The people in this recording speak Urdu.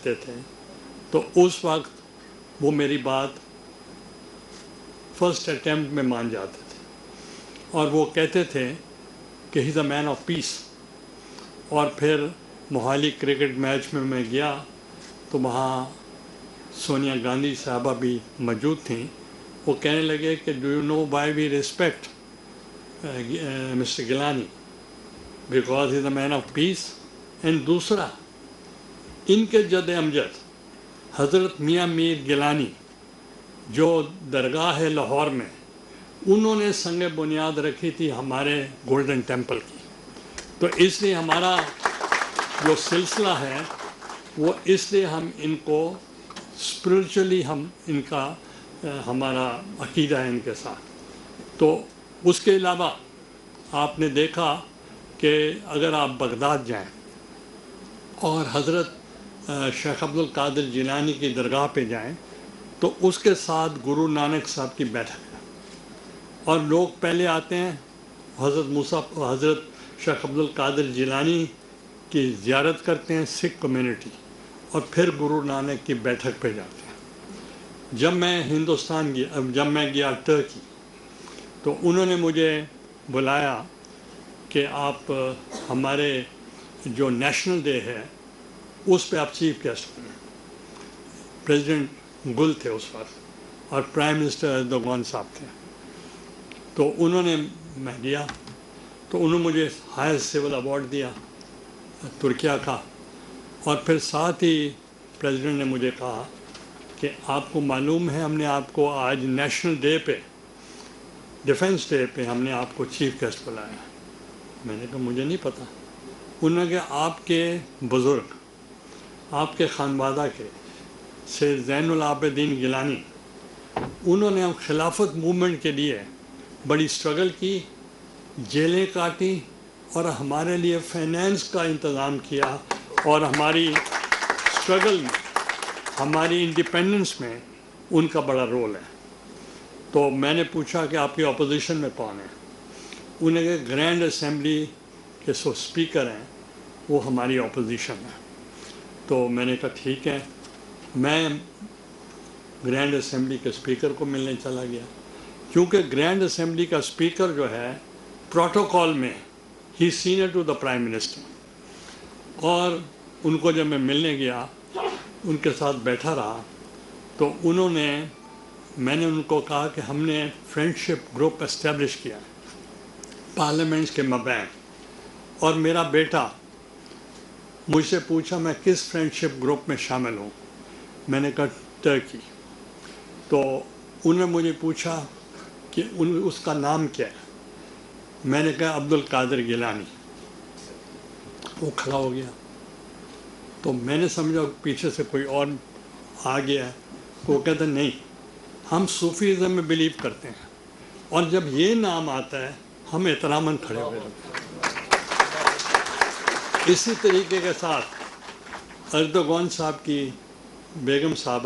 ملتے تھے تو اس وقت وہ میری بات فرسٹ اٹیمپٹ میں مان جاتے تھے اور وہ کہتے تھے کہ ہی از اے مین آف پیس. اور پھر موہالی کرکٹ میچ میں گیا تو وہاں سونیا گاندھی صاحبہ بھی موجود تھیں. وہ کہنے لگے کہ do you know why we respect mister Gilani? Because he is a man of peace. And دوسرا، ان کے جد امجد حضرت میاں میر گیلانی جو درگاہ ہے لاہور میں، انہوں نے سنگ بنیاد رکھی تھی ہمارے گولڈن ٹیمپل کی. تو اس لیے ہمارا جو سلسلہ ہے وہ اس لیے ہم ان کو اسپرچولی ہم ان کا ہمارا عقیدہ ہے ان کے ساتھ. تو اس کے علاوہ آپ نے دیکھا کہ اگر آپ بغداد جائیں اور حضرت شیخ عبد القادر جیلانی کی درگاہ پہ جائیں تو اس کے ساتھ گرو نانک صاحب کی بیٹھک ہے اور لوگ پہلے آتے ہیں حضرت شیخ عبد القادر جیلانی کی زیارت کرتے ہیں سکھ کمیونٹی، اور پھر گرو نانک کی بیٹھک پہ جاتے ہیں. جب میں گیا ٹرکی تو انہوں نے مجھے بلایا کہ آپ ہمارے جو نیشنل ڈے ہے اس پہ آپ چیف گیسٹ بنیں. پریزیڈنٹ گل تھے اس وقت اور پرائم منسٹر ایردوغان صاحب تھے. تو میں گیا تو انہوں نے مجھے ہائیسٹ سول ایوارڈ دیا ترکیہ کا، اور پھر ساتھ ہی پریزیڈنٹ نے مجھے کہا کہ آپ کو معلوم ہے ہم نے آپ کو آج نیشنل ڈے پہ، ڈیفنس ڈے پہ ہم نے آپ کو چیف گیسٹ بلایا. میں نے کہا مجھے نہیں پتہ. انہوں نے کہا آپ کے بزرگ، آپ کے خانوادہ کے سے زین العابدین گیلانی، انہوں نے ہم خلافت موومنٹ کے لیے بڑی اسٹرگل کی، جیلیں کاٹی اور ہمارے لیے فائنینس کا انتظام کیا، اور ہماری اسٹرگل میں، ہماری انڈیپینڈنس میں ان کا بڑا رول ہے. تو میں نے پوچھا کہ آپ کی اپوزیشن میں کون ہے؟ انہوں نے کہا گرینڈ اسمبلی کے اسپیکر ہیں وہ ہماری اپوزیشن ہے. تو میں نے کہا ٹھیک ہے. میں گرینڈ اسمبلی کے اسپیکر کو ملنے چلا گیا، کیونکہ گرینڈ اسمبلی کا اسپیکر جو ہے پروٹوکول میں ہی senior to the prime minister. اور ان کو جب میں ملنے گیا ان کے ساتھ بیٹھا رہا تو میں نے ان کو کہا کہ ہم نے فرینڈشپ گروپ اسٹیبلش کیا پارلیمنٹس کے مابین، اور میرا بیٹا مجھ سے پوچھا میں کس فرینڈشپ گروپ میں شامل ہوں. میں نے کہا ٹرکی. تو انہوں نے مجھے پوچھا کہ اس کا نام کیا ہے. میں نے کہا عبد القادر گیلانی. وہ کھڑا ہو گیا. تو میں نے سمجھا پیچھے سے کوئی اور آ گیا ہے. وہ کہتا نہیں، ہم صوفیزم میں بلیو کرتے ہیں، اور جب یہ نام آتا ہے ہم احتراماً کھڑے ہوئے رہتے ہیں. اسی طریقے کے ساتھ ایردوغان صاحب کی بیگم صاحبہ